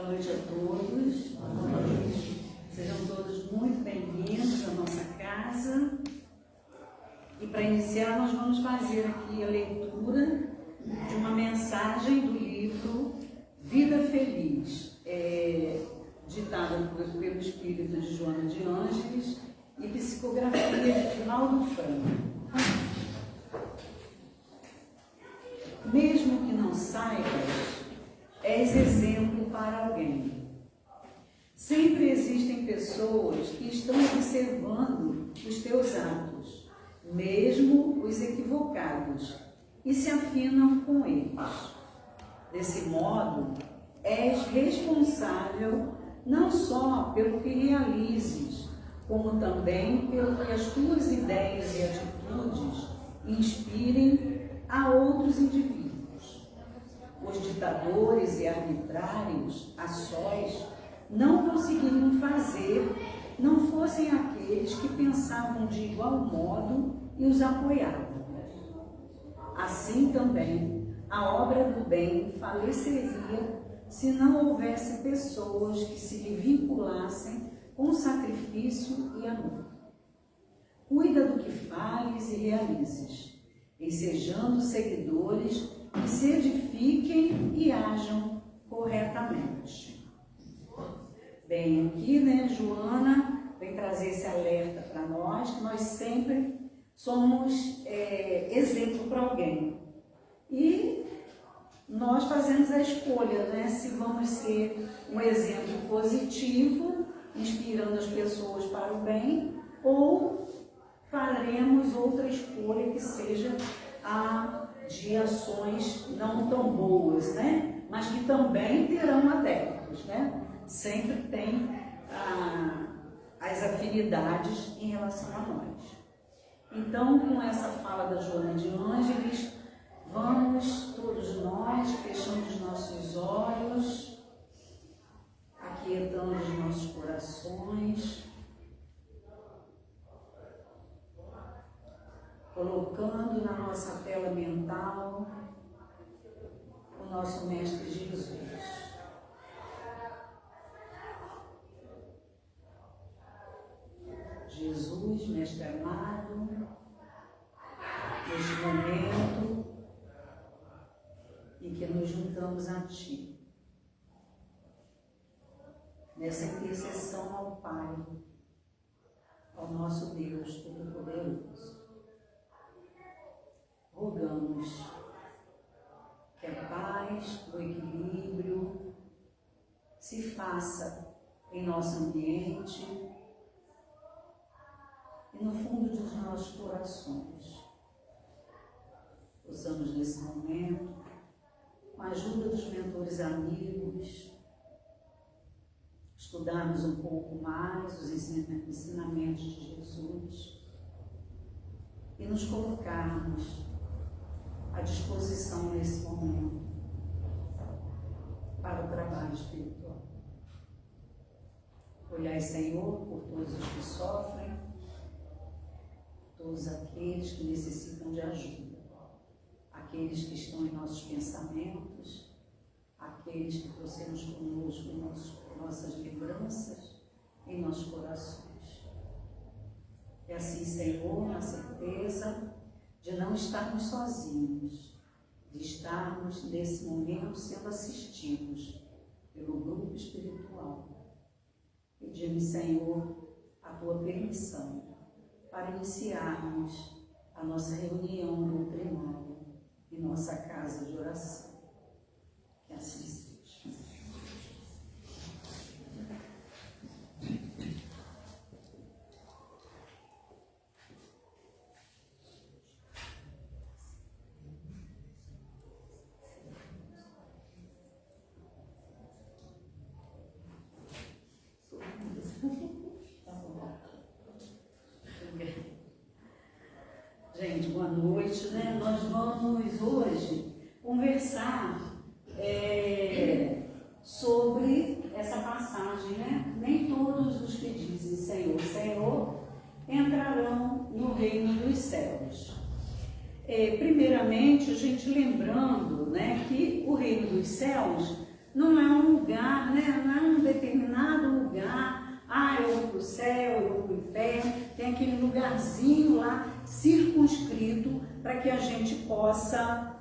Boa noite a todos. Boa noite. Sejam todos muito bem-vindos à nossa casa. E para iniciar, nós vamos fazer aqui a leitura de uma mensagem do livro Vida Feliz, ditada pelo espírito de Joana de Ângeles e psicografia de Valdo Franco. Mesmo que não saibas, és exemplo para alguém. Sempre existem pessoas que estão observando os teus atos, mesmo os equivocados, e se afinam com eles. Desse modo, és responsável não só pelo que realizes, como também pelo que as tuas ideias e atitudes inspirem a outros indivíduos. Os ditadores e arbitrários, a sós, não conseguiriam fazer, não fossem aqueles que pensavam de igual modo e os apoiavam. Assim também, a obra do bem faleceria se não houvesse pessoas que se lhe vinculassem com sacrifício e amor. Cuida do que fales e realizes, ensejando seguidores que se edifiquem e ajam corretamente. Bem, aqui, Joana vem trazer esse alerta para nós, que nós sempre somos exemplo para alguém. E nós fazemos a escolha, se vamos ser um exemplo positivo, inspirando as pessoas para o bem, ou faremos outra escolha que seja a de ações não tão boas, mas que também terão adeptos, Sempre tem as afinidades em relação a nós. Então, com essa fala da Joana de Ângeles, vamos todos nós fechando os nossos olhos, aquietando os nossos corações, colocando na nossa tela mental o nosso Mestre Jesus. Jesus, Mestre amado, neste momento em que nos juntamos a Ti, nessa intercessão ao Pai, ao nosso Deus Todo-Poderoso, rogamos que a paz, o equilíbrio se faça em nosso ambiente e no fundo dos nossos corações. Possamos nesse momento, com a ajuda dos mentores amigos, estudarmos um pouco mais os ensinamentos de Jesus e nos colocarmos à disposição nesse momento para o trabalho espiritual. Olhai, Senhor, por todos os que sofrem, todos aqueles que necessitam de ajuda, aqueles que estão em nossos pensamentos, aqueles que trouxemos conosco nossas lembranças em nossos corações. E assim, Senhor, na certeza de não estarmos sozinhos, de estarmos nesse momento sendo assistidos pelo grupo espiritual. Pedimos, Senhor, a Tua permissão para iniciarmos a nossa reunião doutrinária em nossa casa de oração. Que assim seja. Gente, boa noite, Nós vamos hoje conversar sobre essa passagem, Nem todos os que dizem Senhor, Senhor, entrarão no reino dos céus. Primeiramente, a gente lembrando, que o reino dos céus não é um lugar, né? Não é um determinado lugar. Ah, eu vou para o céu, eu vou para o inferno. Tem aquele lugarzinho lá circunscrito para que a gente possa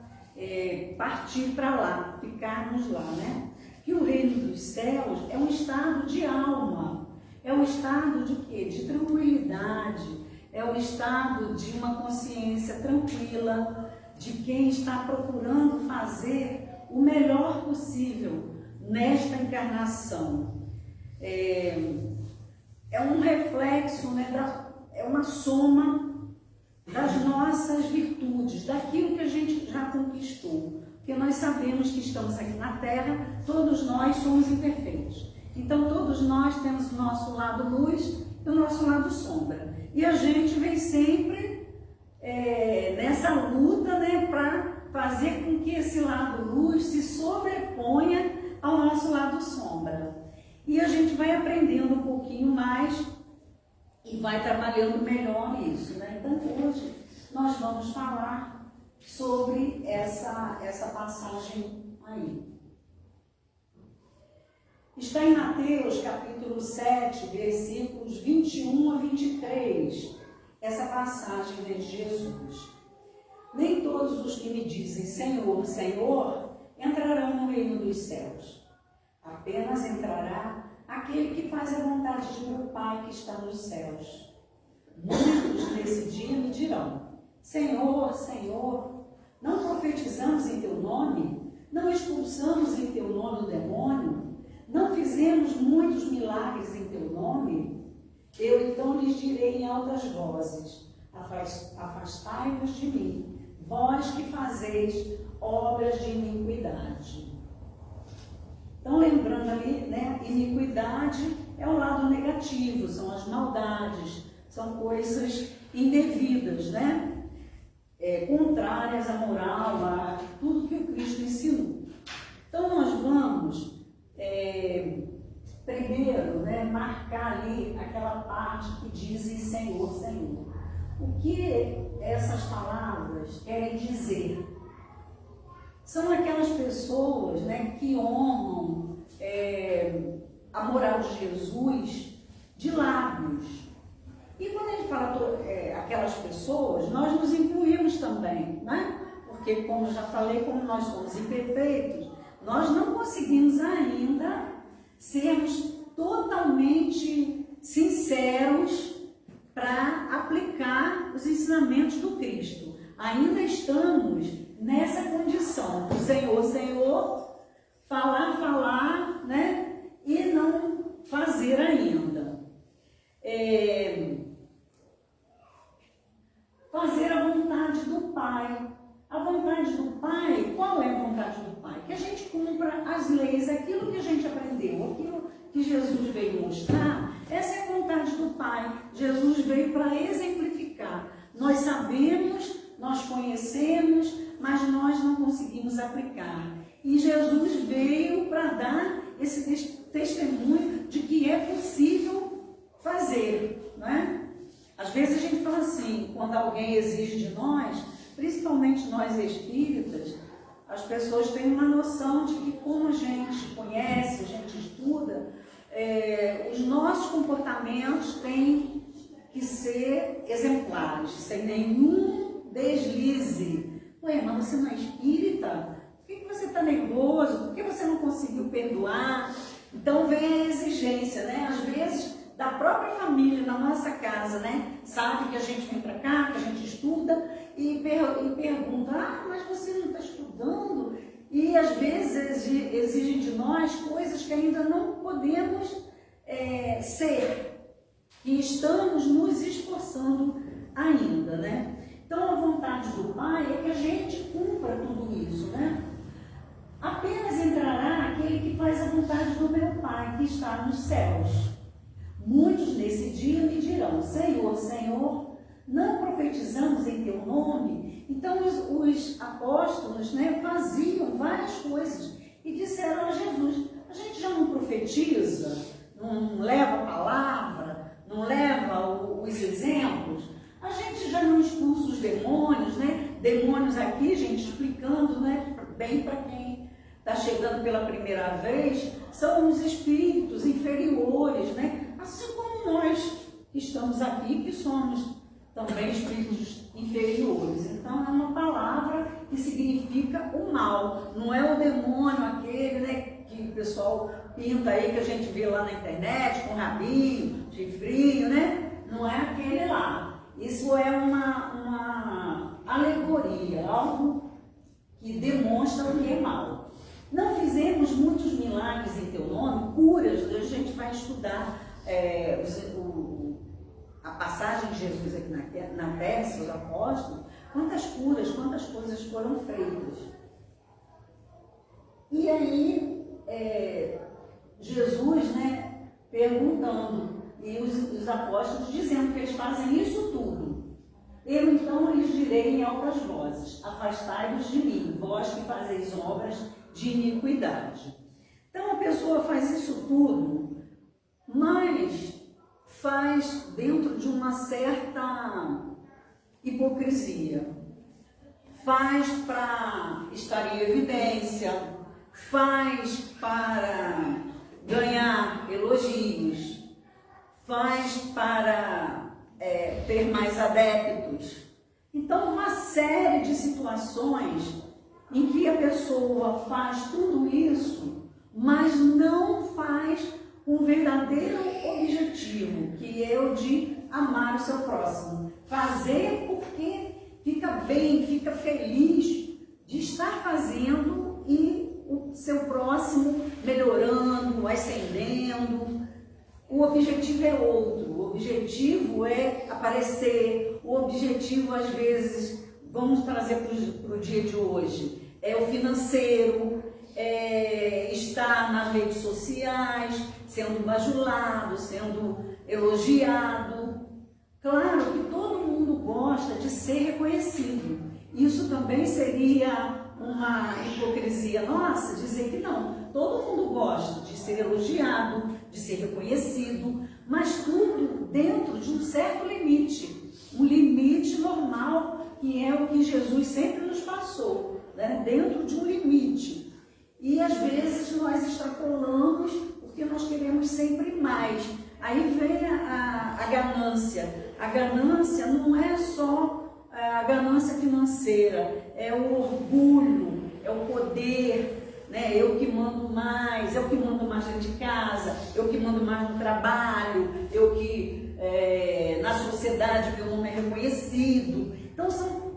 partir para lá, ficarmos lá, né? Que o reino dos céus é um estado de alma, é um estado de quê? De tranquilidade, é um estado de uma consciência tranquila, de quem está procurando fazer o melhor possível nesta encarnação. É um reflexo, né, é uma soma das nossas virtudes, daquilo que a gente já conquistou. Porque nós sabemos que estamos aqui na Terra, todos nós somos imperfeitos. Então, todos nós temos o nosso lado luz e o nosso lado sombra. E a gente vem sempre nessa luta, né, para fazer com que esse lado luz se sobreponha ao nosso lado sombra. E a gente vai aprendendo um pouquinho mais e vai trabalhando melhor isso, né? Então, hoje nós vamos falar sobre essa passagem aí. Está em Mateus, capítulo 7, versículos 21 a 23, essa passagem de Jesus. Nem todos os que me dizem Senhor, Senhor, entrarão no reino dos céus. Apenas entrará aquele que faz a vontade de meu Pai que está nos céus. Muitos nesse dia me dirão, Senhor, Senhor, não profetizamos em teu nome? Não expulsamos em teu nome o demônio? Não fizemos muitos milagres em teu nome? Eu então lhes direi em altas vozes, afastai-vos de mim, vós que fazeis obras de iniquidade. Então, lembrando ali, né, iniquidade é o lado negativo, são as maldades, são coisas indevidas, né? Contrárias à moral, a tudo que o Cristo ensinou. Então, nós vamos, primeiro, né, marcar ali aquela parte que dizem Senhor, Senhor. O que essas palavras querem dizer? São aquelas pessoas, né, que honram a moral de Jesus de lábios. E quando a gente fala aquelas pessoas, nós nos incluímos também, né? Porque, como eu já falei, como nós somos imperfeitos, nós não conseguimos ainda sermos totalmente sinceros para aplicar os ensinamentos do Cristo. Ainda estamos nessa condição, o Senhor, Senhor, falar, né, e não fazer ainda. Fazer a vontade do Pai. A vontade do Pai, qual é a vontade do Pai? Que a gente cumpra as leis, aquilo que a gente aprendeu, aquilo que Jesus veio mostrar, essa é a vontade do Pai. Jesus veio para exemplificar. Nós sabemos, nós conhecemos, mas nós não conseguimos aplicar. E Jesus veio para dar esse testemunho de que é possível fazer, não é? Às vezes a gente fala assim, quando alguém exige de nós, principalmente nós espíritas, as pessoas têm uma noção de que como a gente conhece, a gente estuda, os nossos comportamentos têm que ser exemplares, sem nenhum deslize. Ué, mas você não é espírita? Por que você está nervoso? Por que você não conseguiu perdoar? Então vem a exigência, né? Às vezes, da própria família, na nossa casa, né? Sabe que a gente vem para cá, que a gente estuda e pergunta, mas você não está estudando? E às vezes exigem de nós coisas que ainda não podemos ser, e estamos nos esforçando ainda, né? Então, a vontade do Pai é que a gente cumpra tudo isso, né? Apenas entrará aquele que faz a vontade do meu Pai, que está nos céus. Muitos nesse dia me dirão, Senhor, Senhor, não profetizamos em teu nome? Então, os apóstolos, né, faziam várias coisas e disseram a Jesus, a gente já não profetiza, não leva a palavra, não leva os exemplos? A gente já não expulsa os demônios, né? Demônios aqui, gente, explicando, né? Bem para quem está chegando pela primeira vez, são os espíritos inferiores, né? Assim como nós que estamos aqui, que somos também espíritos inferiores. Então, é uma palavra que significa o mal. Não é o demônio aquele, né, que o pessoal pinta aí, que a gente vê lá na internet, com rabinho, chifrinho, né? Não é aquele lá. Isso é uma alegoria, algo que demonstra o que é mal. Não fizemos muitos milagres em teu nome, curas, a gente vai estudar a passagem de Jesus aqui na terra, seus apóstolos, quantas curas, quantas coisas foram feitas. E aí, Jesus, né, perguntando, e os apóstolos dizendo que eles fazem isso tudo. Eu então lhes direi em altas vozes, afastai-vos de mim, vós que fazeis obras de iniquidade. Então a pessoa faz isso tudo, mas faz dentro de uma certa hipocrisia. Faz para estar em evidência, faz para ganhar elogios, faz para ter mais adeptos. Então, uma série de situações em que a pessoa faz tudo isso, mas não faz um verdadeiro objetivo, que é o de amar o seu próximo. Fazer porque fica bem, fica feliz de estar fazendo e o seu próximo melhorando, ascendendo. O objetivo é outro, o objetivo é aparecer, o objetivo às vezes, vamos trazer para o dia de hoje, é o financeiro, estar nas redes sociais, sendo bajulado, sendo elogiado. Claro que todo mundo gosta de ser reconhecido. Isso também seria uma hipocrisia nossa, dizer que não. Todo mundo gosta de ser elogiado, de ser reconhecido, mas tudo dentro de um certo limite. Um limite normal, que é o que Jesus sempre nos passou, né? Dentro de um limite. E às vezes nós extrapolamos porque nós queremos sempre mais. Aí vem a ganância. A ganância não é só a ganância financeira, é o orgulho, é o poder, né? Eu que mando mais, eu que mando mais dentro de casa, eu que mando mais no trabalho, eu que na sociedade meu nome é reconhecido. Então são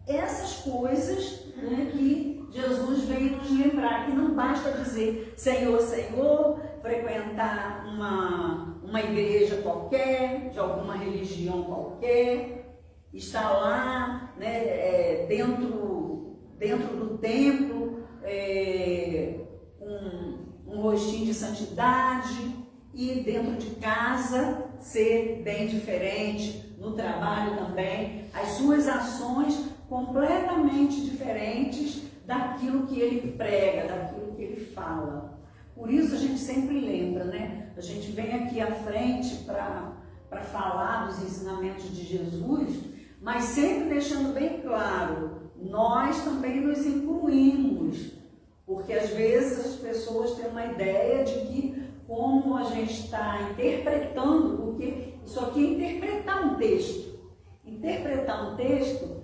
essas coisas, né, que Jesus veio nos lembrar, que não basta dizer Senhor, Senhor, frequentar uma igreja qualquer, de alguma religião qualquer, estar lá, né, dentro do templo, um rostinho de santidade, e dentro de casa ser bem diferente, no trabalho também, as suas ações completamente diferentes daquilo que ele prega, daquilo que ele fala. Por isso a gente sempre lembra, né? A gente vem aqui à frente para falar dos ensinamentos de Jesus, mas sempre deixando bem claro, nós também nos incluímos, porque às vezes as pessoas têm uma ideia de que como a gente está interpretando, porque isso aqui é interpretar um texto. Interpretar um texto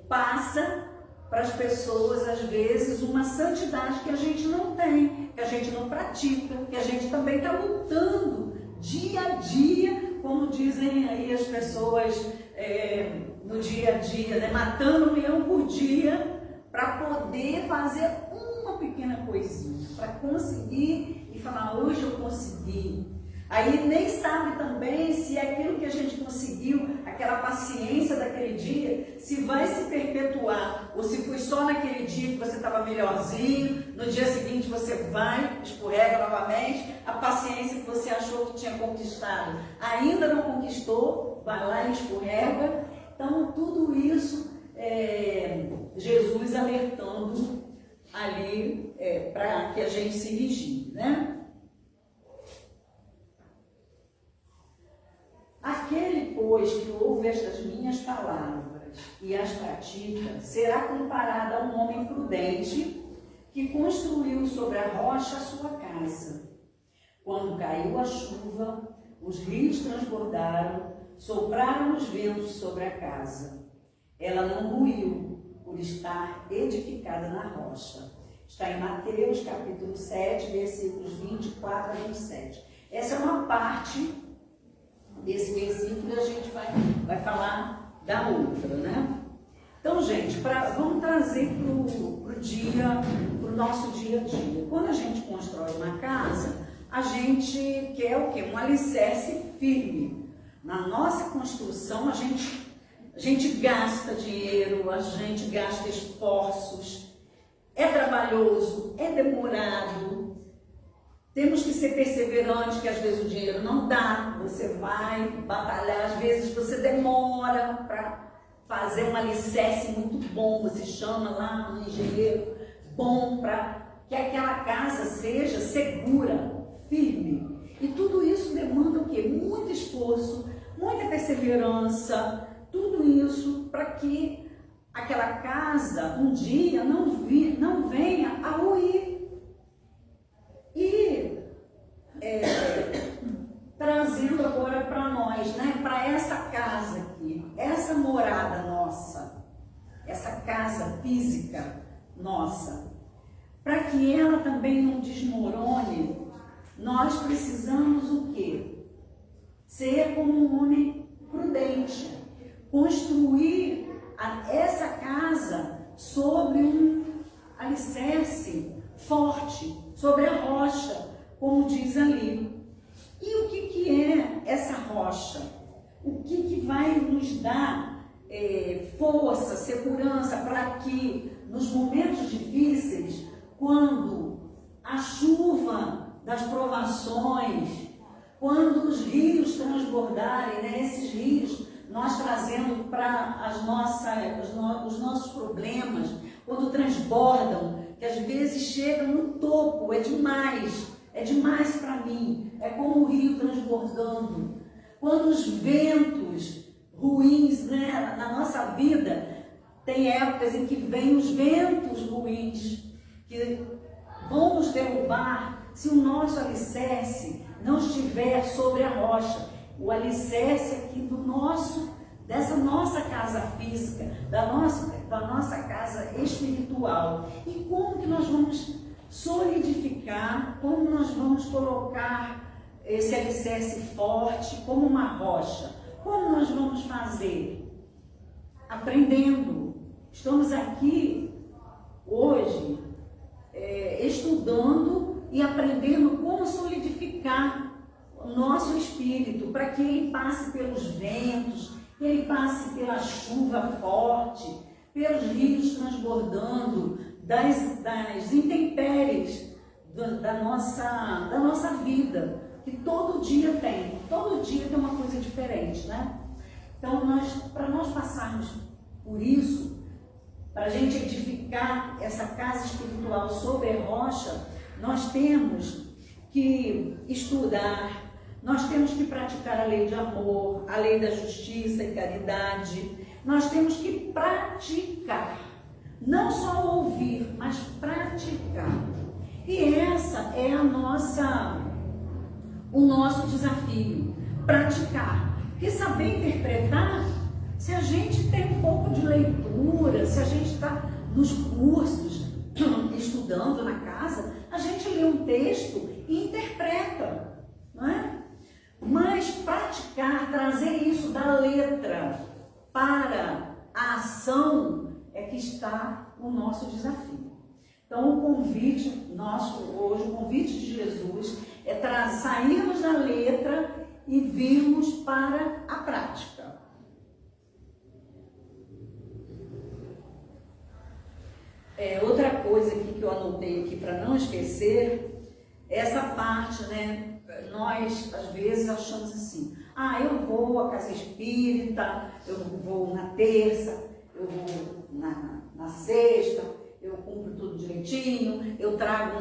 passa para as pessoas, às vezes, uma santidade que a gente não tem, que a gente não pratica, que a gente também está lutando dia a dia, como dizem aí as pessoas no dia a dia, né? Matando um leão por dia para poder fazer uma pequena coisinha, para conseguir e falar, hoje eu consegui. Aí nem sabe também se aquilo que a gente conseguiu, aquela paciência daquele dia, se vai se perpetuar, ou se foi só naquele dia que você estava melhorzinho, no dia seguinte você vai, escorrega novamente, a paciência que você achou que tinha conquistado, ainda não conquistou, vai lá e escorrega. Então tudo isso Jesus alertando ali para que a gente se vigie, né? Aquele, pois, que ouve estas minhas palavras e as pratica, será comparado a um homem prudente que construiu sobre a rocha a sua casa. Quando caiu a chuva, os rios transbordaram, sopraram os ventos sobre a casa. Ela não ruiu, por estar edificada na rocha. Está em Mateus capítulo 7, versículos 24 a 27. Essa é uma parte desse versículo e a gente vai falar da outra, né? Então, gente, vamos trazer para o dia, para o nosso dia a dia. Quando a gente constrói uma casa, a gente quer o quê? Um alicerce firme. Na nossa construção, a gente gasta dinheiro, a gente gasta esforços, é trabalhoso, é demorado, temos que ser perseverantes, que às vezes o dinheiro não dá, você vai batalhar, às vezes você demora para fazer um alicerce muito bom, você chama lá um engenheiro bom para que aquela casa seja segura, firme. E tudo isso demanda o quê? Muito esforço, muita perseverança, tudo isso para que aquela casa um dia não venha a ruir. E trazendo agora para nós, né, para essa casa aqui, essa morada nossa, essa casa física nossa, para que ela também não desmorone, nós precisamos o quê? Ser como um homem prudente, construir essa casa sobre um alicerce forte, sobre a rocha, como diz ali. E o que é essa rocha? O que vai nos dar força, segurança para que nos momentos difíceis, quando a chuva das provações, quando os rios transbordarem, né, esses rios nós trazendo para os nossos problemas, quando transbordam, que às vezes chegam no topo, é demais para mim, é como o rio transbordando. Quando os ventos ruins, né, na nossa vida, tem épocas em que vêm os ventos ruins, que vão nos derrubar se o nosso alicerce não estiver sobre a rocha. O alicerce aqui dessa nossa casa física, da nossa casa espiritual. E como que nós vamos solidificar, como nós vamos colocar esse alicerce forte como uma rocha? Como nós vamos fazer? Aprendendo. Estamos aqui hoje estudando e aprendendo como solidificar o nosso espírito, para que ele passe pelos ventos, que ele passe pela chuva forte, pelos rios transbordando, das intempéries da nossa vida, que todo dia tem uma coisa diferente, né? Então, para nós passarmos por isso, para a gente edificar essa casa espiritual sobre a rocha, nós temos que estudar, nós temos que praticar a lei de amor, a lei da justiça e caridade. Nós temos que praticar, não só ouvir, mas praticar. E essa é o nosso desafio, praticar. Porque saber interpretar, se a gente tem um pouco de leitura, se a gente está nos cursos, estudando na casa, a gente lê um texto e interpreta, não é? Mas praticar, trazer isso da letra para a ação é que está o nosso desafio. Então o convite nosso hoje, o convite de Jesus é sairmos da letra e virmos para a prática. Outra coisa aqui que eu anotei aqui para não esquecer, essa parte, né? Nós às vezes achamos assim, eu vou à casa espírita, eu vou na terça, eu vou na sexta, eu cumpro tudo direitinho, eu trago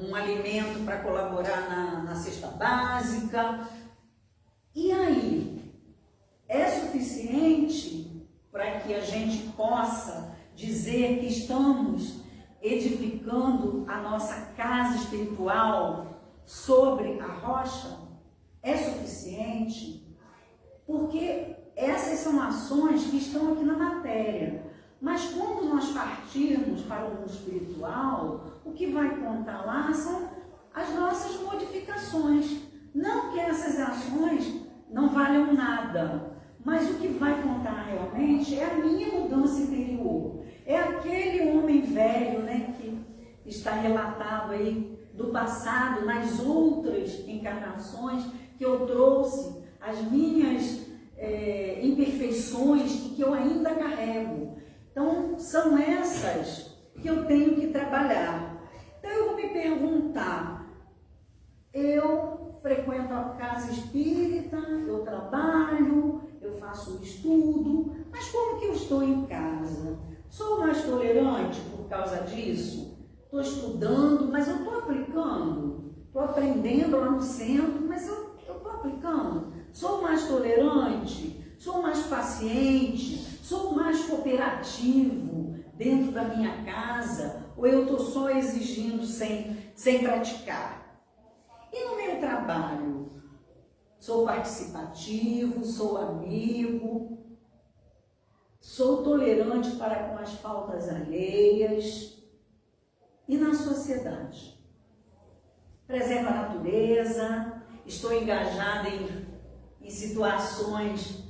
um alimento para colaborar na cesta básica. E aí, é suficiente para que a gente possa dizer que estamos edificando a nossa casa espiritual sobre a rocha é suficiente? Porque essas são ações que estão aqui na matéria. Mas quando nós partirmos para o mundo espiritual, o que vai contar lá são as nossas modificações. Não que essas ações não valham nada, mas o que vai contar realmente é a minha mudança interior. É aquele homem velho, né, que está relatado aí do passado, nas outras encarnações, que eu trouxe as minhas imperfeições e que eu ainda carrego. Então, são essas que eu tenho que trabalhar. Então, eu vou me perguntar, eu frequento a casa espírita, eu trabalho, eu faço um estudo, mas como que eu estou em casa? Sou mais tolerante por causa disso? Estou estudando, mas eu estou aplicando? Estou aprendendo lá no centro, mas eu estou aplicando? Sou mais tolerante? Sou mais paciente? Sou mais cooperativo dentro da minha casa? Ou eu estou só exigindo sem praticar? E no meu trabalho? Sou participativo, sou amigo, sou tolerante para com as faltas alheias. E na sociedade? Preservo a natureza, estou engajada em situações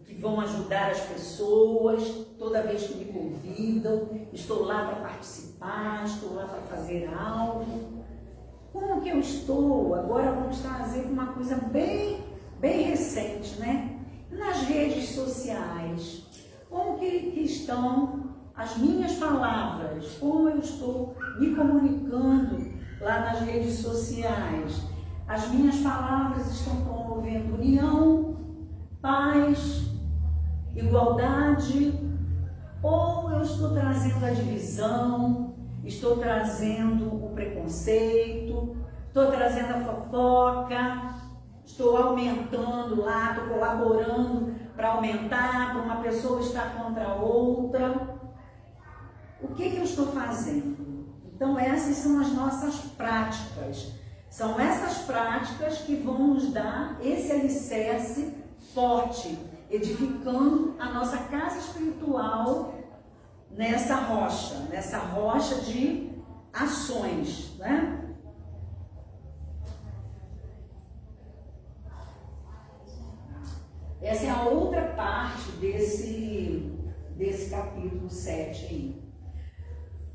que vão ajudar as pessoas, toda vez que me convidam, estou lá para participar, estou lá para fazer algo. Como que eu estou? Agora vamos trazer uma coisa bem recente, né? Nas redes sociais, como que estão as minhas palavras? Como eu estou me comunicando lá nas redes sociais? As minhas palavras estão promovendo união, paz, igualdade? Ou eu estou trazendo a divisão, estou trazendo o preconceito, estou trazendo a fofoca, estou aumentando lá, estou colaborando para aumentar, para uma pessoa estar contra a outra? O que eu estou fazendo? Então essas são as nossas práticas. São essas práticas que vão nos dar esse alicerce forte, edificando a nossa casa espiritual nessa rocha de ações, né? Essa é a outra parte desse capítulo 7 aí.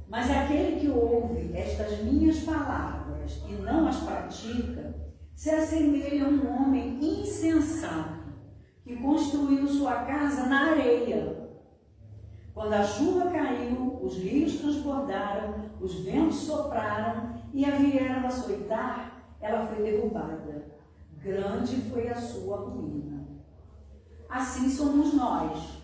Mas aquele que ouve estas minhas palavras e não as pratica, se assemelha a um homem insensato que construiu sua casa na areia. Quando a chuva caiu, os rios transbordaram, os ventos sopraram e a vieram açoitar, ela foi derrubada. Grande foi a sua ruína. Assim somos nós.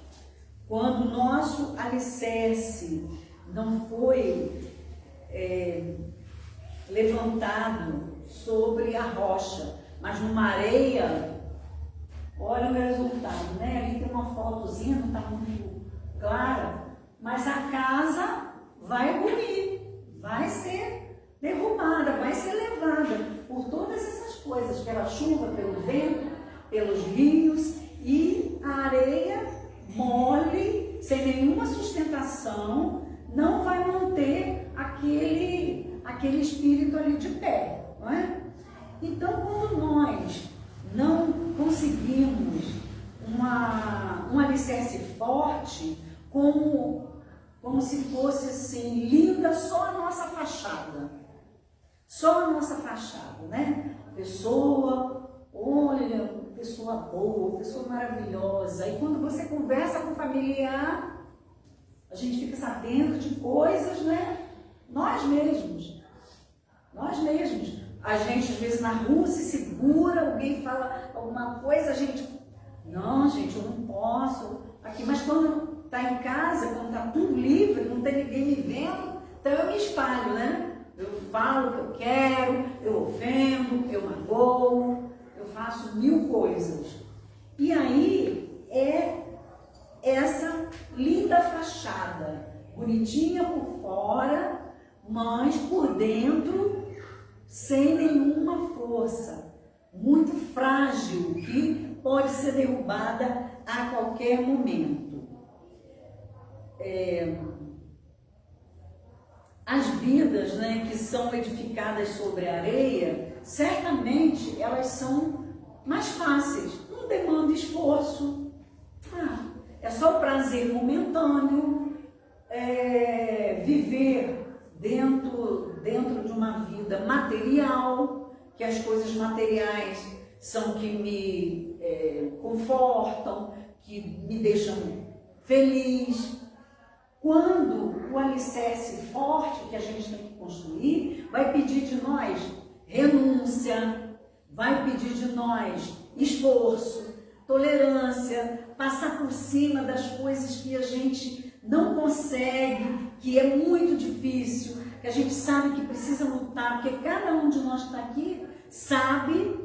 Quando o nosso alicerce não foi levantado sobre a rocha, mas numa areia, olha o resultado, né? Ali tem uma fotozinha, não está muito clara, mas a casa vai ruir, vai ser derrubada, vai ser levada por todas essas coisas, pela chuva, pelo vento, pelos rios, e a areia mole, sem nenhuma sustentação, não vai manter aquele espírito ali de pé, não é? Então, quando nós não conseguimos um alicerce forte, como se fosse assim, linda só a nossa fachada, né? Pessoa, olha, pessoa boa, pessoa maravilhosa, e quando você conversa com o familiar, a gente fica sabendo de coisas, né? Nós mesmos. A gente, às vezes, na rua se segura, alguém fala alguma coisa, a gente... Não, gente, eu não posso. Aqui, mas quando está em casa, quando está tudo livre, não tem ninguém me vendo, então eu me espalho, né? Eu falo o que eu quero, eu ofendo, eu magoo, eu faço 1000 coisas. E aí é essa linda fachada. bonitinha por fora, mas por dentro sem nenhuma força, muito frágil, que pode ser derrubada a qualquer momento. As vidas, né, que são edificadas sobre a areia, certamente elas são mais fáceis, não demanda esforço, é só o prazer momentâneo, viver dentro de uma vida material, que as coisas materiais são que me confortam, que me deixam feliz. Quando o alicerce forte que a gente tem que construir vai pedir de nós renúncia, vai pedir de nós esforço, tolerância, passar por cima das coisas que a gente não consegue, que é muito difícil, que a gente sabe que precisa lutar, porque cada um de nós que está aqui sabe,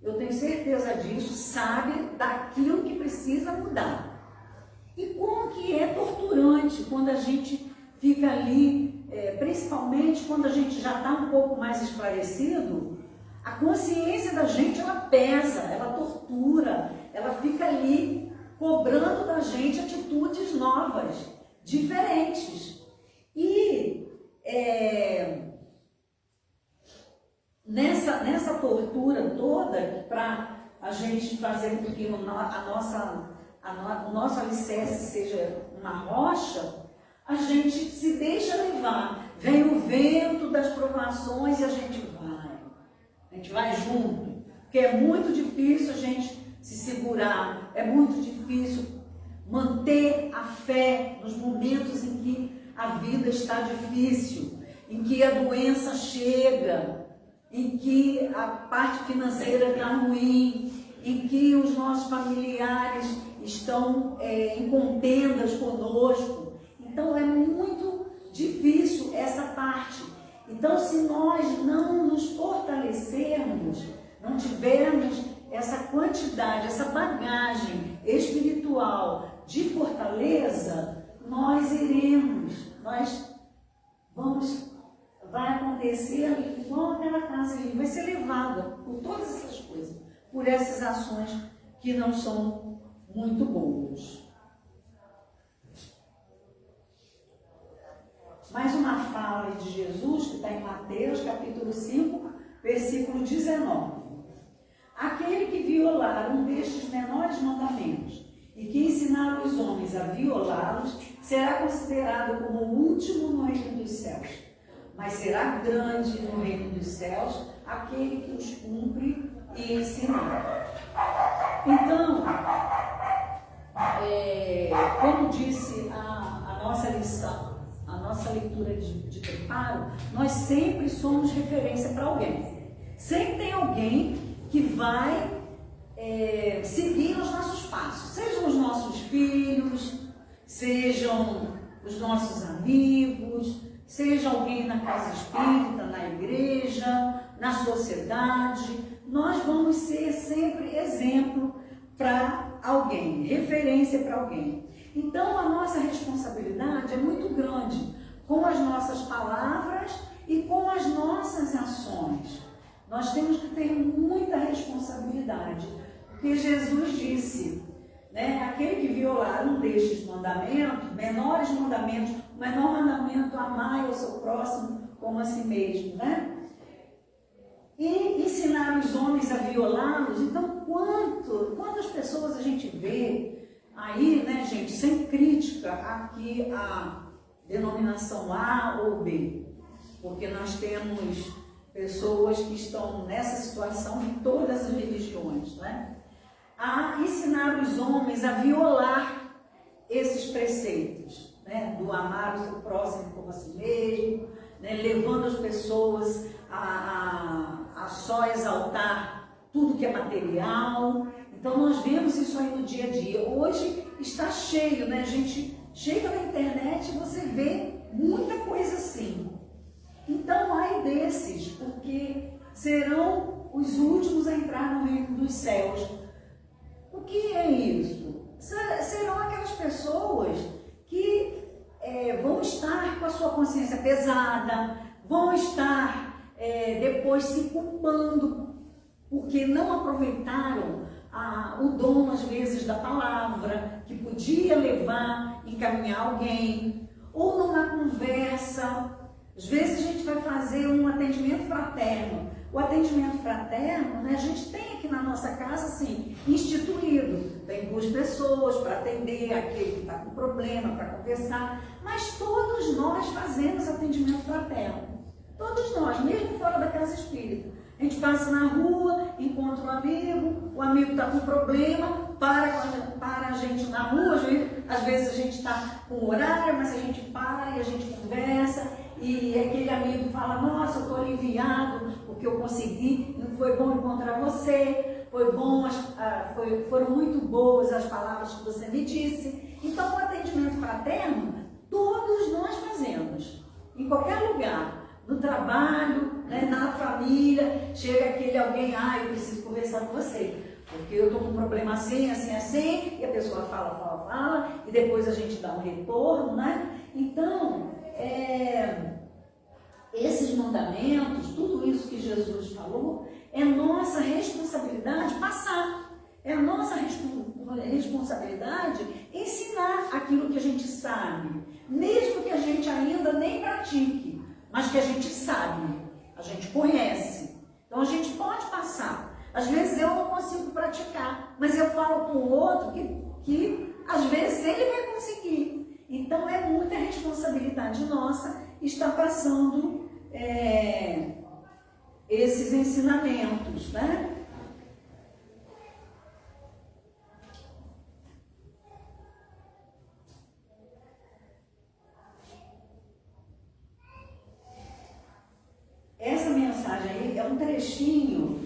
eu tenho certeza disso, sabe daquilo que precisa mudar. E como que é torturante quando a gente fica ali, principalmente quando a gente já está um pouco mais esclarecido, a consciência da gente, ela pesa, ela tortura, ela fica ali cobrando da gente atitudes novas, diferentes. E nessa tortura toda, para a gente fazer com que o nosso alicerce seja uma rocha, a gente se deixa levar. Vem o vento das provações e a gente vai junto, porque é muito difícil a gente se segurar, é muito difícil manter a fé nos momentos em que a vida está difícil, em que a doença chega, em que a parte financeira está ruim, em que os nossos familiares estão em contendas conosco. Então é muito difícil essa parte. Então, se nós não nos fortalecermos, não tivermos essa quantidade, essa bagagem espiritual de fortaleza, vai acontecer igual aquela casa ali, vai ser levada por todas essas coisas, por essas ações que não são muito boas. Mais uma fala de Jesus, que está em Mateus, capítulo 5, versículo 19. Aquele que violar um destes menores mandamentos e que ensinar os homens a violá-los, será considerado como o último no reino dos céus. Mas será grande no reino dos céus aquele que os cumpre e ensina. Então, como disse a nossa lição, a nossa leitura de preparo, nós sempre somos referência para alguém. Sempre tem alguém que vai seguir os nossos passos, sejam os nossos filhos, sejam os nossos amigos, seja alguém na casa espírita, na igreja, na sociedade. Nós vamos ser sempre exemplo para alguém, referência para alguém. Então a nossa responsabilidade é muito grande com as nossas palavras e com as nossas ações. Nós temos que ter muita responsabilidade, porque Jesus disse, né, aquele que violar um destes mandamentos, menores mandamentos, o menor mandamento, amar o seu próximo como a si mesmo, né? E ensinar os homens a violá-los. Então, quantas pessoas a gente vê aí, né, gente, sem crítica aqui a denominação A ou B, porque nós temos pessoas que estão nessa situação em todas as religiões, né? A ensinar os homens a violar esses preceitos, né? Do amar o seu próximo como a si mesmo, né? Levando as pessoas a só exaltar tudo que é material. Então nós vemos isso aí no dia a dia. Hoje está cheio, né? A gente chega na internet e você vê muita coisa assim. Então, ai desses, porque serão os últimos a entrar no reino dos céus. O que é isso? Serão aquelas pessoas que vão estar com a sua consciência pesada, vão estar depois se culpando, porque não aproveitaram o dom, às vezes, da palavra, que podia levar, encaminhar alguém, ou numa conversa. Às vezes a gente vai fazer um atendimento fraterno. O atendimento fraterno, né, a gente tem aqui na nossa casa, assim, instituído. Tem 2 pessoas para atender aquele que está com problema, para conversar. Mas todos nós fazemos atendimento fraterno. Todos nós, mesmo fora da casa espírita. A gente passa na rua, encontra o amigo está com problema, para a gente na rua, às vezes a gente está com horário, mas a gente para e a gente conversa, e aquele amigo fala, nossa, eu estou aliviado, porque eu consegui, foi bom encontrar você, foi bom, foram muito boas as palavras que você me disse. Então, o atendimento fraterno, todos nós fazemos, em qualquer lugar. No trabalho, né, na família, chega aquele alguém, eu preciso conversar com você, porque eu estou com um problema assim, assim, assim, e a pessoa fala, e depois a gente dá um retorno, né? Então, esses mandamentos, tudo isso que Jesus falou, é nossa responsabilidade passar, é a nossa responsabilidade ensinar aquilo que a gente sabe, mesmo que a gente ainda nem pratique, mas que a gente sabe, a gente conhece. Então a gente pode passar. Às vezes eu não consigo praticar, mas eu falo com o outro que às vezes ele vai conseguir. Então é muita responsabilidade nossa estar passando esses ensinamentos, né? Essa mensagem aí é um trechinho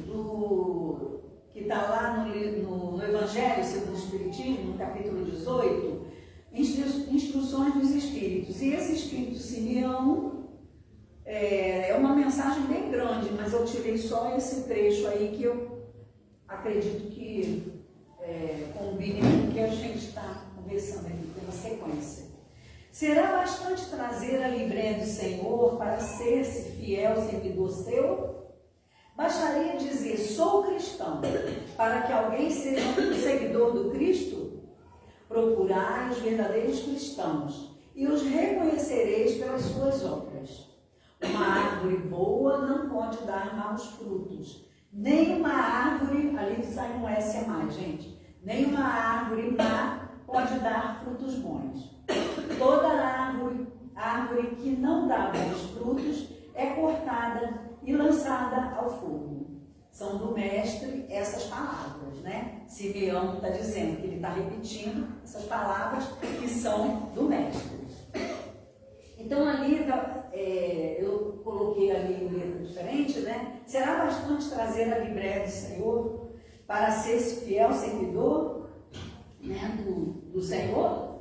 que está lá no Evangelho segundo o Espiritismo, no capítulo 18, Instruções dos Espíritos. E esse Espírito Simeão é uma mensagem bem grande, mas eu tirei só esse trecho aí que eu acredito que combine com o que a gente está conversando aqui, pela sequência. Será bastante trazer a livreia do Senhor para ser-se fiel servidor seu? Bastaria dizer, sou cristão, para que alguém seja um seguidor do Cristo? Procurai os verdadeiros cristãos e os reconhecereis pelas suas obras. Uma árvore boa não pode dar maus frutos, nem uma árvore, ali sai um S a mais, gente, nem uma árvore má pode dar frutos bons. Toda árvore que não dá bons frutos é cortada e lançada ao fogo. São do mestre essas palavras, né? Simeão está dizendo que ele está repetindo essas palavras que são do mestre. Então ali, eu coloquei ali um letra diferente, né? Será bastante trazer a livreia do Senhor para ser fiel servidor, né, do Senhor?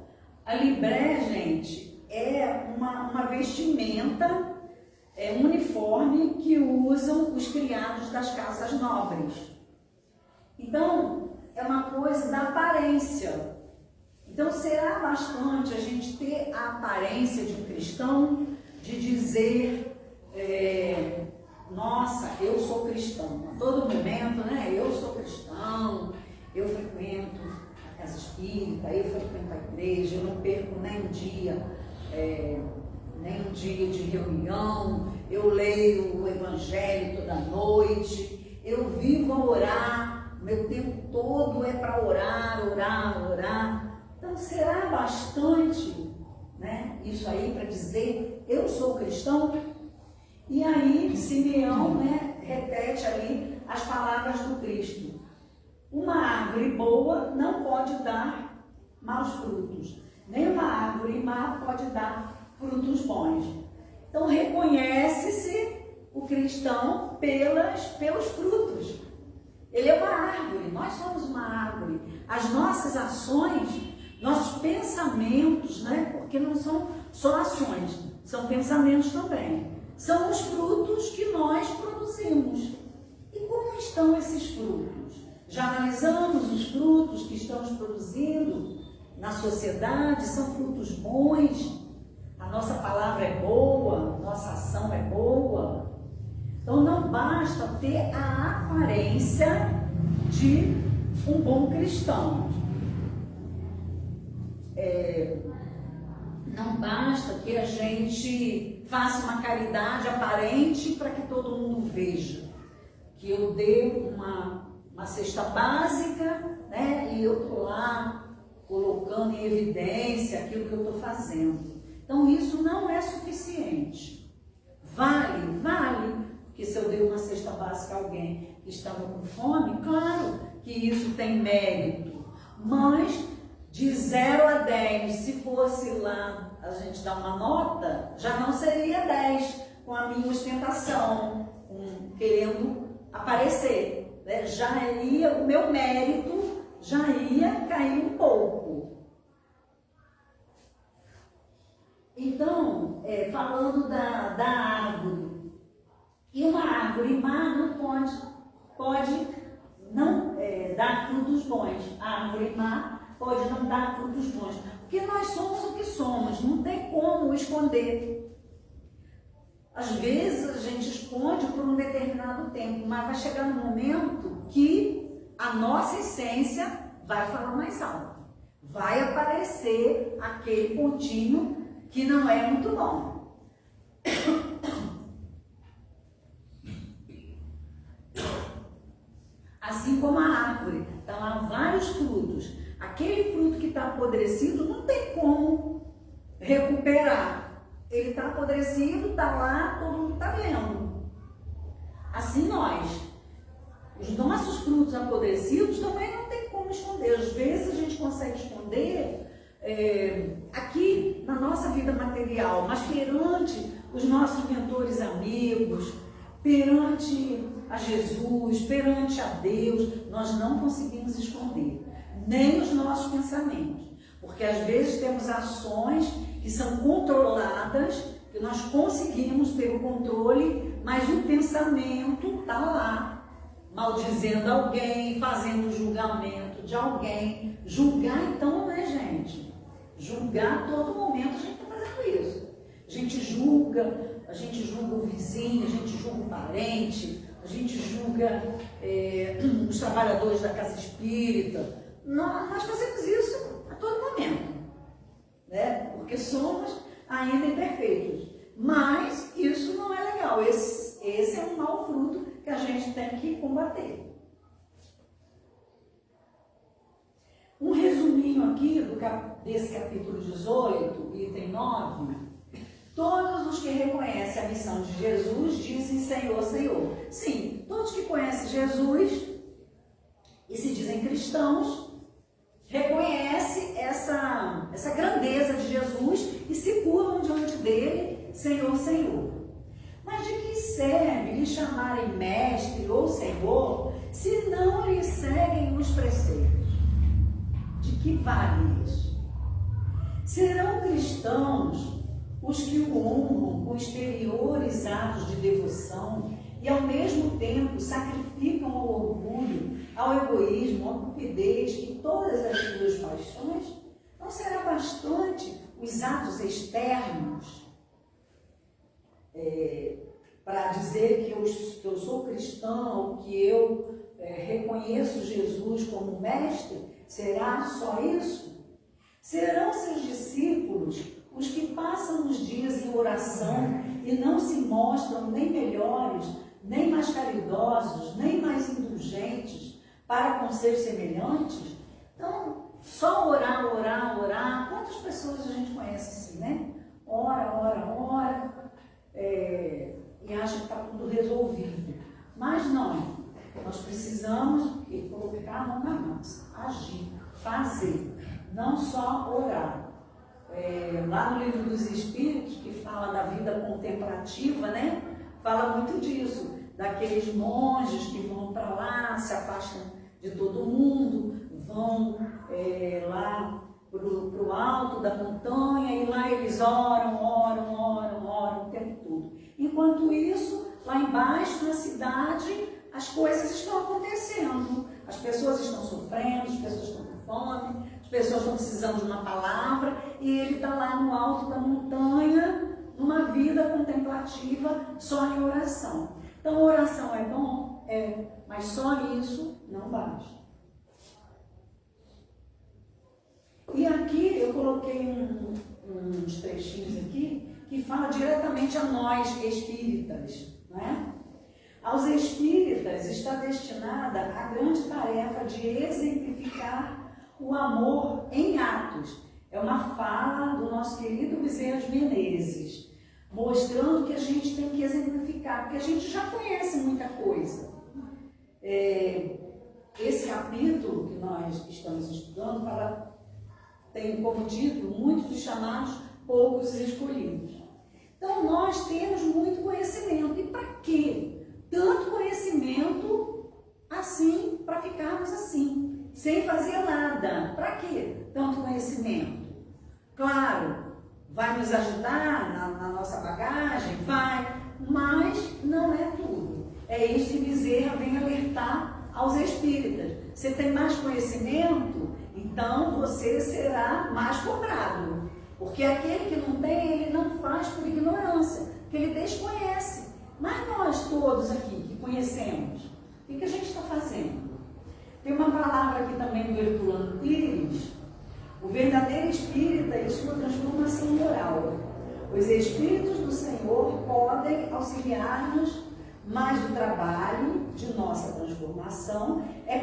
A libré, gente, é uma vestimenta, um uniforme que usam os criados das casas nobres. Então, é uma coisa da aparência. Então, será bastante a gente ter a aparência de um cristão, de dizer, nossa, eu sou cristão. A todo momento, né? Eu sou cristão, eu frequento casa espírita, eu frequento a igreja, eu não perco nem um dia de reunião, eu leio o Evangelho toda noite, eu vivo a orar, meu tempo todo é para orar. Então será bastante, né, isso aí para dizer, eu sou cristão? E aí Simeão, né, repete ali as palavras do Cristo. Uma árvore boa não pode dar maus frutos, nem uma árvore má pode dar frutos bons. Então reconhece-se o cristão pelos frutos. Ele é uma árvore, nós somos uma árvore. As nossas ações, nossos pensamentos, né? Porque não são só ações, são pensamentos também. São os frutos que nós produzimos. E como estão esses frutos? Já analisamos os frutos que estamos produzindo na sociedade, são frutos bons, Então não basta ter a aparência de um bom cristão. Não basta que a gente faça uma caridade aparente para que todo mundo veja. Que eu dê uma cesta básica, né? E eu estou lá colocando em evidência aquilo que eu estou fazendo. Então isso não é suficiente. Vale, porque se eu dei uma cesta básica a alguém que estava com fome, claro que isso tem mérito, mas de 0 a 10, se fosse lá a gente dar uma nota, já não seria 10, com a minha ostentação, querendo aparecer, né? Já iria, o meu mérito já ia cair um pouco. Então, falando da árvore, e uma árvore má não pode não dar frutos bons. A árvore má pode não dar frutos bons, porque nós somos o que somos, não tem como esconder. Às vezes a gente esconde por um determinado tempo, mas vai chegar no momento que a nossa essência vai falar mais alto. Vai aparecer aquele pontinho que não é muito bom. Assim como a árvore, dá lá vários frutos. Aquele fruto que está apodrecido não tem como recuperar. Ele está apodrecido, está lá, todo mundo está vendo. Assim nós. Os nossos frutos apodrecidos também não tem como esconder. Às vezes a gente consegue esconder aqui na nossa vida material, mas perante os nossos mentores amigos, perante a Jesus, perante a Deus, nós não conseguimos esconder, nem os nossos pensamentos, porque às vezes temos ações que são controladas, que nós conseguimos ter o controle, mas o pensamento está lá, maldizendo alguém, fazendo julgamento de alguém. Julgar então, né, gente? Julgar a todo momento a gente está fazendo isso. A gente julga o vizinho, a gente julga o parente, a gente julga os trabalhadores da casa espírita. Nós fazemos isso a todo momento, né? Porque somos ainda imperfeitos. Mas isso não é legal. Esse é um mau fruto que a gente tem que combater. Um resuminho aqui desse capítulo 18, item 9. Todos os que reconhecem a missão de Jesus dizem Senhor, Senhor. Sim, todos que conhecem Jesus e se dizem cristãos, reconhecem essa grandeza de Jesus e se curvam diante dele, Senhor, Senhor. Mas de que serve lhe chamarem mestre ou Senhor, se não lhe seguem os preceitos? De que vale isso? Serão cristãos os que o honram com exteriores atos de devoção e ao mesmo tempo sacrificam ao orgulho, ao egoísmo, à cupidez e todas as suas paixões? Não será bastante os atos externos para dizer que eu sou cristão, que eu reconheço Jesus como mestre? Será só isso? Serão seus discípulos os que passam os dias em oração e não se mostram nem melhores, nem mais caridosos, nem mais indulgentes para com seus semelhantes? Então, só orar. Quantas pessoas a gente conhece assim, né? Ora, e acha que está tudo resolvido. Mas não, nós precisamos colocar a mão na massa, agir, fazer, não só orar. Lá no Livro dos Espíritos, que fala da vida contemplativa, né? Fala muito disso, daqueles monges que vão para lá, se afastam de todo mundo, vão lá para o alto da montanha e lá eles oram o tempo todo. Enquanto isso, lá embaixo na cidade, as coisas estão acontecendo, as pessoas estão sofrendo, as pessoas estão com fome, as pessoas estão precisando de uma palavra e ele está lá no alto da montanha, numa vida contemplativa, só em oração. Então, oração é bom? É, mas só isso não basta. E aqui eu coloquei uns trechinhos aqui que fala diretamente a nós espíritas, não é? Aos espíritas está destinada a grande tarefa de exemplificar o amor em atos. É uma fala do nosso querido Bezerra de Menezes, mostrando que a gente tem que exemplificar, porque a gente já conhece muita coisa. Esse capítulo que nós estamos estudando tem como título muitos dos chamados, poucos escolhidos. Então nós temos muito conhecimento. E para quê? Tanto conhecimento assim, para ficarmos assim, sem fazer nada. Para quê? Tanto conhecimento. Claro, vai nos ajudar na nossa bagagem? Vai, mas não é tudo. É isso que Bezerra vem alertar aos espíritas. Você tem mais conhecimento, então você será mais cobrado. Porque aquele que não tem, ele não faz por ignorância, porque ele desconhece. Mas nós todos aqui que conhecemos, o que a gente está fazendo? Tem uma palavra aqui também do Herculano Pires: o verdadeiro espírita e sua transformação moral. Os espíritos do Senhor podem auxiliar-nos, mas o trabalho de nossa transformação é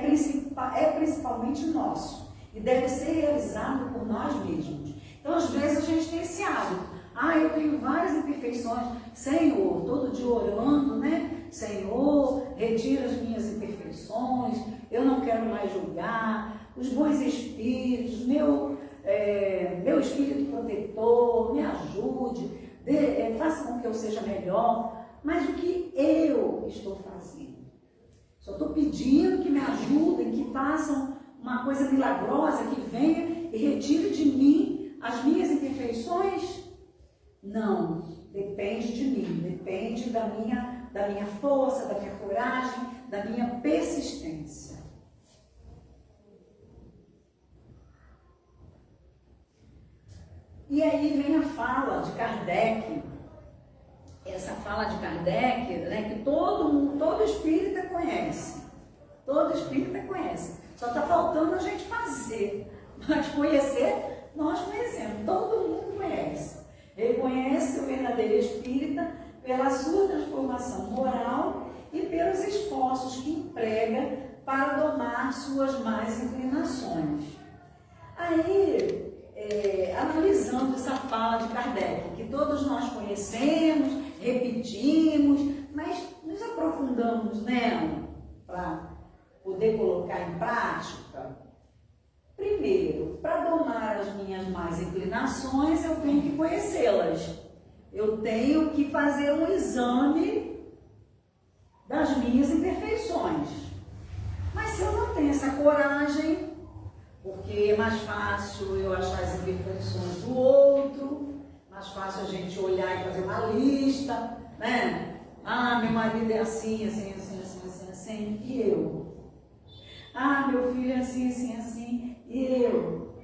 principalmente nosso e deve ser realizado por nós mesmos. Então, às vezes, a gente tem esse hábito. Eu tenho várias imperfeições. Senhor, todo dia orando, né? Senhor, retira as minhas imperfeições, eu não quero mais julgar. Os bons espíritos, meu espírito protetor, me ajude, faça com que eu seja melhor. Mas o que eu estou fazendo? Só estou pedindo que me ajudem, que façam uma coisa milagrosa, que venha e retire de mim as minhas imperfeições? Não, depende de mim, depende da minha força, da minha coragem, da minha persistência. E aí vem a fala de Kardec, essa fala de Kardec, né, que todo espírita conhece, só está faltando a gente fazer, mas conhecer, nós conhecemos, todo mundo conhece. Reconhece o verdadeiro espírita pela sua transformação moral e pelos esforços que emprega para domar suas más inclinações. Aí, analisando essa fala de Kardec, que todos nós conhecemos, repetimos, mas nos aprofundamos nela para poder colocar em prática. Primeiro, para domar as minhas más inclinações, eu tenho que conhecê-las. Eu tenho que fazer um exame das minhas imperfeições. Mas se eu não tenho essa coragem, porque é mais fácil eu achar as imperfeições do outro, mais fácil a gente olhar e fazer uma lista, né? Meu marido é assim, assim, assim, assim, assim, assim, e eu? Meu filho é assim, assim, assim, e eu?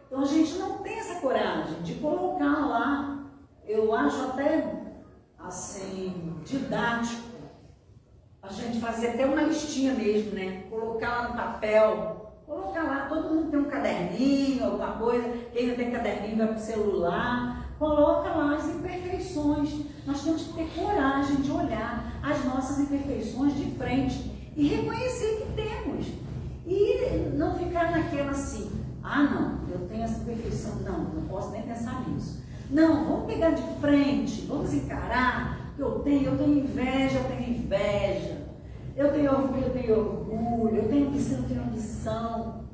Então a gente não tem essa coragem de colocar lá. Eu acho até, assim, didático, a gente fazer até uma listinha mesmo, né? Colocar lá no papel, colocar lá, todo mundo tem um caderninho, alguma coisa, quem não tem caderninho vai para o celular, coloca lá as imperfeições. Nós temos que ter coragem de olhar as nossas imperfeições de frente e reconhecer que temos. E não ficar naquela assim, não, eu tenho essa imperfeição, não posso nem pensar nisso. Não, vamos pegar de frente, vamos encarar, eu tenho inveja, eu tenho orgulho, eu tenho ambição, eu tenho ambição.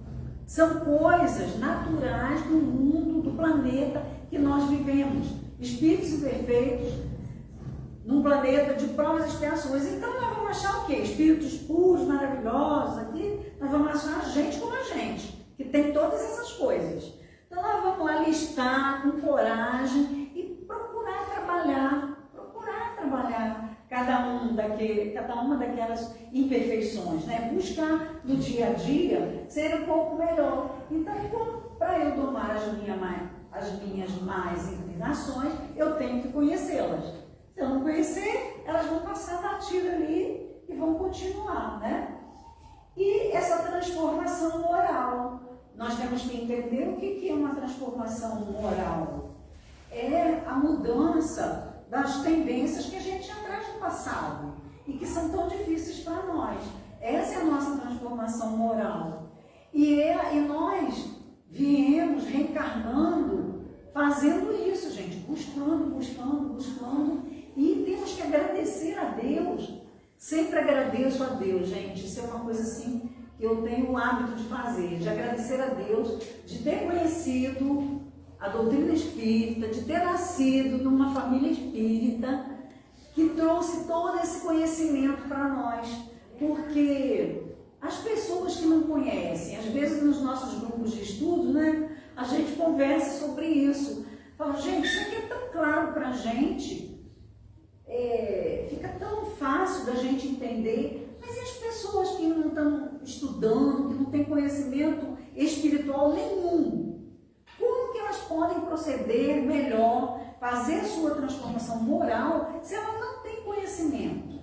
São coisas naturais do mundo, do planeta que nós vivemos. Espíritos imperfeitos, num planeta de provas e expiações. Então nós vamos achar o quê? Espíritos puros, maravilhosos aqui, nós vamos achar a gente como a gente, que tem todas essas coisas. Então nós vamos lá listar com coragem e procurar trabalhar cada uma daquelas imperfeições, né? Buscar no dia a dia ser um pouco melhor. Então, para eu domar as minhas más inclinações, eu tenho que conhecê-las. Se eu não conhecer, elas vão passar batido ali e vão continuar, né? E essa transformação moral. Nós temos que entender o que é uma transformação moral. É a mudança das tendências que a gente já traz do passado e que são tão difíceis para nós. Essa é a nossa transformação moral. E nós viemos reencarnando, fazendo isso, gente, buscando. E temos que agradecer a Deus. Sempre agradeço a Deus, gente. Isso é uma coisa assim que eu tenho o hábito de fazer, de agradecer a Deus, de ter conhecido a doutrina espírita, de ter nascido numa família espírita que trouxe todo esse conhecimento para nós. Porque as pessoas que não conhecem, às vezes nos nossos grupos de estudo, né, a gente conversa sobre isso. Fala, gente, isso aqui é tão claro para a gente, fica tão fácil da gente entender, mas e as pessoas que não estão estudando, que não têm conhecimento espiritual nenhum? Como que elas podem proceder melhor, fazer sua transformação moral, se elas não têm conhecimento?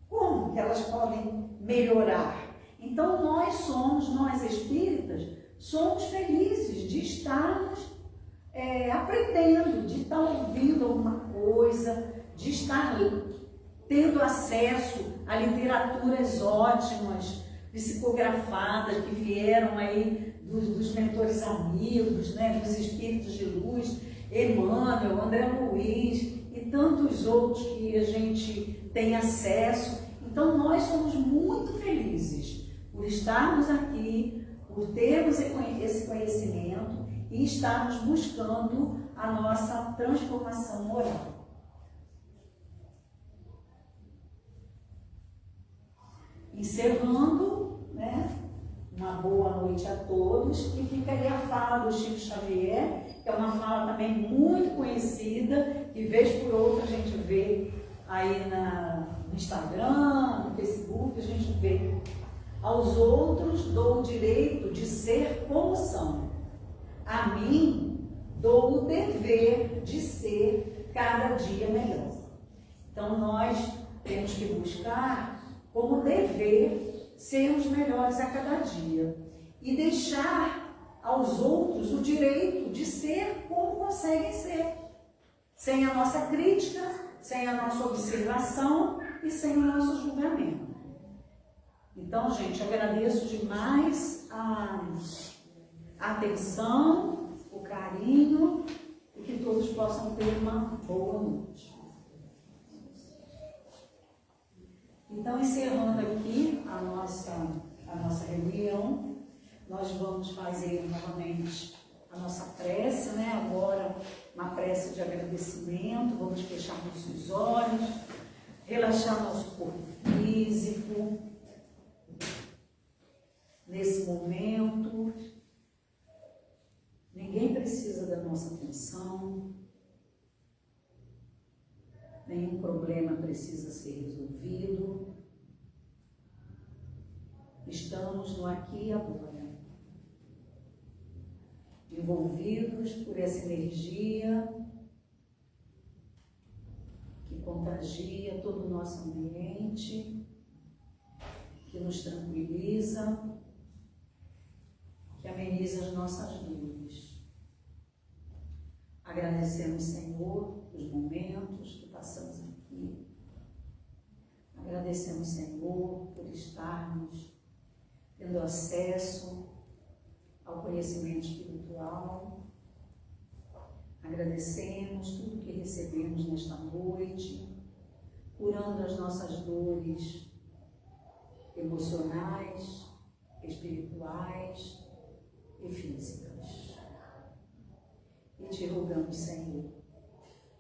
Como que elas podem melhorar? Então nós espíritas, somos felizes de estarmos aprendendo, de estar ouvindo alguma coisa, de estar tendo acesso a literaturas ótimas, psicografadas, que vieram aí dos mentores amigos, né, dos espíritos de luz, Emmanuel, André Luiz e tantos outros que a gente tem acesso. Então nós somos muito felizes por estarmos aqui, por termos esse conhecimento e estarmos buscando a nossa transformação moral. Encerrando, né, uma boa noite a todos, e fica aí a fala do Chico Xavier, que é uma fala também muito conhecida, que vez por outra a gente vê aí no Instagram, no Facebook, a gente vê: aos outros dou o direito de ser como são, a mim dou o dever de ser cada dia melhor. Então nós temos que buscar como dever sermos melhores a cada dia e deixar aos outros o direito de ser como conseguem ser, sem a nossa crítica, sem a nossa observação e sem o nosso julgamento. Então, gente, agradeço demais a atenção, o carinho, e que todos possam ter uma boa noite. Então, encerrando aqui a nossa reunião, nós vamos fazer novamente a nossa prece, né? Agora, uma prece de agradecimento. Vamos fechar nossos olhos, relaxar nosso corpo físico. Nesse momento, ninguém precisa da nossa atenção, nenhum problema precisa ser resolvido. Estamos no aqui e agora, envolvidos por essa energia que contagia todo o nosso ambiente, que nos tranquiliza, que ameniza as nossas dores. Agradecemos, Senhor, os momentos que passamos aqui. Agradecemos, Senhor, por estarmos tendo acesso ao conhecimento espiritual. Agradecemos tudo que recebemos nesta noite, curando as nossas dores emocionais, espirituais e físicas. E te rogamos, Senhor,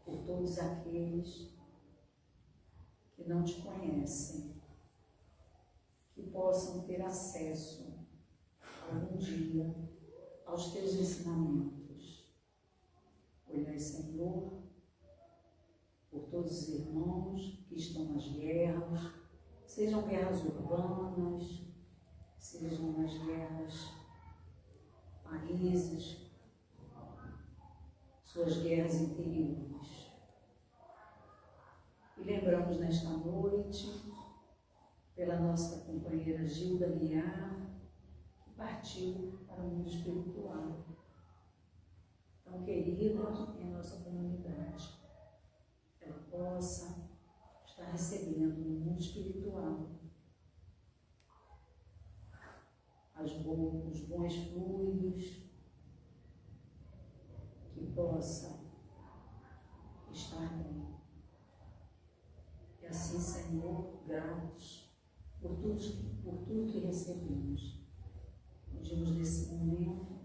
por todos aqueles que não te conhecem, que possam ter acesso algum dia aos teus ensinamentos. Olhai, Senhor, por todos os irmãos que estão nas guerras, sejam guerras urbanas, sejam nas guerras países, suas guerras interiores. Pedimos nesta noite pela nossa companheira Gilda Guiar, que partiu para o mundo espiritual, tão querida em nossa comunidade. Ela possa estar recebendo no mundo espiritual os bons fluidos, que possa estar bem. E assim, Senhor, gratos por tudo que recebemos. Pedimos nesse momento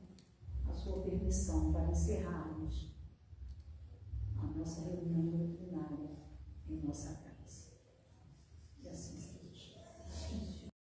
a sua permissão para encerrarmos a nossa reunião doutrinária em nossa